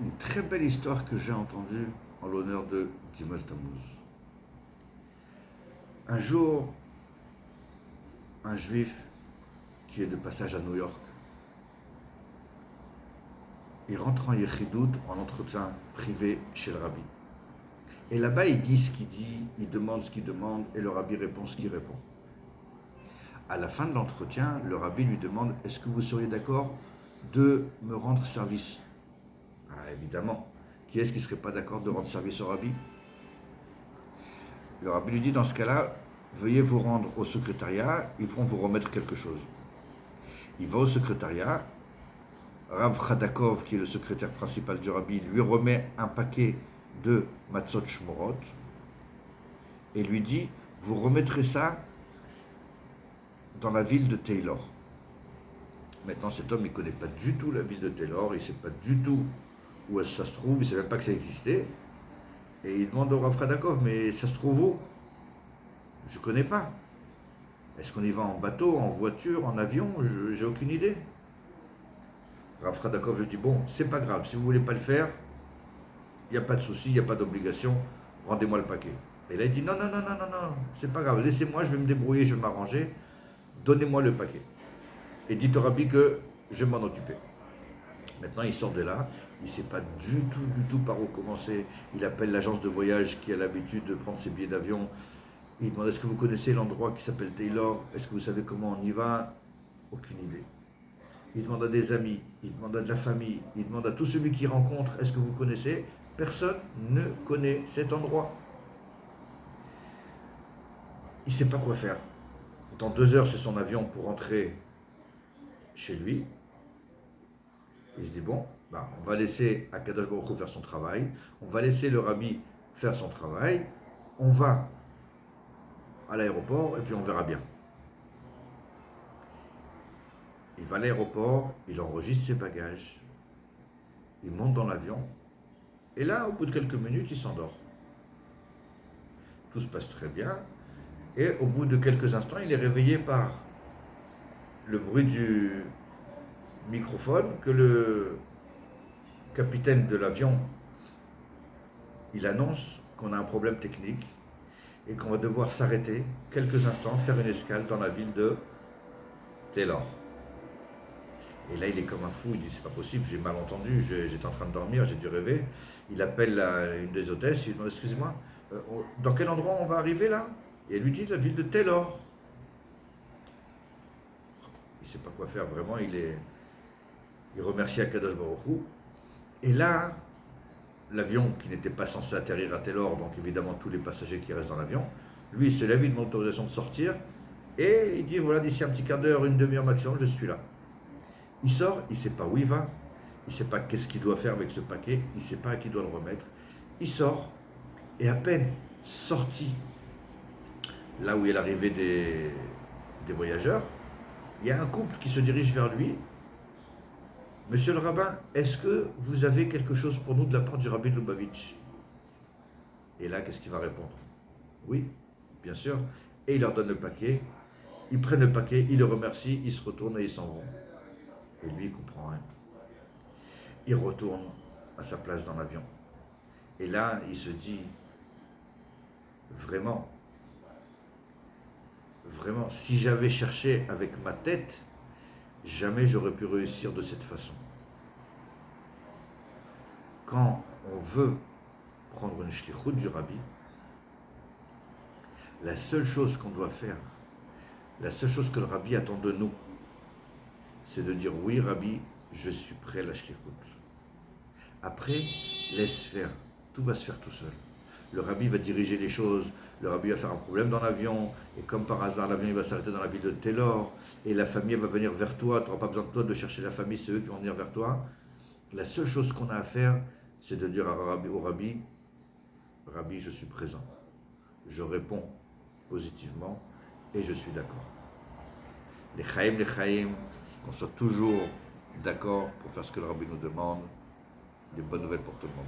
une très belle histoire que j'ai entendue en l'honneur de Gimel Tammuz. Un jour, un juif qui est de passage à New York, il rentre en Yechidout en entretien privé chez le rabbi. Et là-bas, il dit ce qu'il dit, il demande ce qu'il demande, et le rabbi répond ce qu'il répond. À la fin de l'entretien, le rabbi lui demande: est-ce que vous seriez d'accord de me rendre service? Ah, évidemment. Qui est-ce qui ne serait pas d'accord de rendre service au rabbi? Le rabbi lui dit: dans ce cas-là, veuillez vous rendre au secrétariat, ils vont vous remettre quelque chose. Il va au secrétariat, Rav Khadakov, qui est le secrétaire principal du rabbi, lui remet un paquet de matzot shmorot et lui dit: vous remettrez ça dans la ville de Taylor. Maintenant, cet homme, il ne connaît pas du tout la ville de Taylor, il ne sait pas du tout où ça se trouve, il ne sait même pas que ça existait. Et il demande au Rav Khadakov: mais ça se trouve où? Je ne connais pas. Est-ce qu'on y va en bateau, en voiture, en avion? J'ai aucune idée. Rav Khadakov lui dit: bon, c'est pas grave, si vous voulez pas le faire, il n'y a pas de souci, il n'y a pas d'obligation, rendez-moi le paquet. Et là, il dit: non, non, non, non, non, non, c'est pas grave, laissez-moi, je vais me débrouiller, je vais m'arranger, donnez-moi le paquet. Et dites au rabbi que je vais m'en occuper. Maintenant, il sort de là, il ne sait pas du tout par où commencer. Il appelle l'agence de voyage qui a l'habitude de prendre ses billets d'avion. Il demande: est-ce que vous connaissez l'endroit qui s'appelle Taylor? Est-ce que vous savez comment on y va? Aucune idée. Il demande à des amis, il demande à de la famille, il demande à tout celui qu'il rencontre: est-ce que vous connaissez? Personne ne connaît cet endroit. Il ne sait pas quoi faire. Dans 2 heures, c'est son avion pour rentrer chez lui. Il se dit: bon, on va laisser Akadosh Baruch Hu faire son travail, on va laisser le rabbi faire son travail, on va à l'aéroport et puis on verra bien. Il va à l'aéroport, il enregistre ses bagages, il monte dans l'avion, et là, au bout de quelques minutes, il s'endort. Tout se passe très bien, et au bout de quelques instants, il est réveillé par le bruit du microphone que le capitaine de l'avion, il annonce qu'on a un problème technique et qu'on va devoir s'arrêter quelques instants, faire une escale dans la ville de Taylor. Et là, il est comme un fou, il dit: c'est pas possible, j'ai mal entendu, j'étais en train de dormir, j'ai dû rêver. Il appelle une des hôtesses, il lui demande: excusez-moi, dans quel endroit on va arriver là? Et elle lui dit: la ville de Taylor. Il ne sait pas quoi faire, vraiment, il remercie Akadosh Baruch Hu. Et là, l'avion qui n'était pas censé atterrir à Taylor, donc évidemment tous les passagers qui restent dans l'avion, lui il se lève, il demande autorisation de sortir, et il dit: voilà, d'ici un petit quart d'heure, une demi-heure maximum, je suis là. Il sort, il ne sait pas où il va, il ne sait pas qu'est-ce qu'il doit faire avec ce paquet, il ne sait pas à qui il doit le remettre. Il sort, et à peine sorti là où est l'arrivée des voyageurs, il y a un couple qui se dirige vers lui: monsieur le rabbin, est-ce que vous avez quelque chose pour nous de la part du rabbi de Lubavitch? Et là, qu'est-ce qu'il va répondre? Oui, bien sûr. Et il leur donne le paquet, ils prennent le paquet, ils le remercient, ils se retournent et ils s'en vont. Et lui, il comprend rien. Il retourne à sa place dans l'avion. Et là, il se dit: vraiment, vraiment, si j'avais cherché avec ma tête, jamais j'aurais pu réussir de cette façon. Quand on veut prendre une shlichut du rabbi, la seule chose qu'on doit faire, la seule chose que le rabbi attend de nous, c'est de dire: oui, rabbi, je suis prêt à la shlichut. Après, laisse faire, tout va se faire tout seul. Le rabbi va diriger les choses, le rabbi va faire un problème dans l'avion, et comme par hasard, l'avion va s'arrêter dans la ville de Taylor, et la famille va venir vers toi, tu n'auras pas besoin de toi de chercher la famille, c'est eux qui vont venir vers toi. La seule chose qu'on a à faire, c'est de dire au rabbi: rabbi, je suis présent. Je réponds positivement, et je suis d'accord. Les chaim, qu'on soit toujours d'accord pour faire ce que le rabbi nous demande. Des bonnes nouvelles pour tout le monde.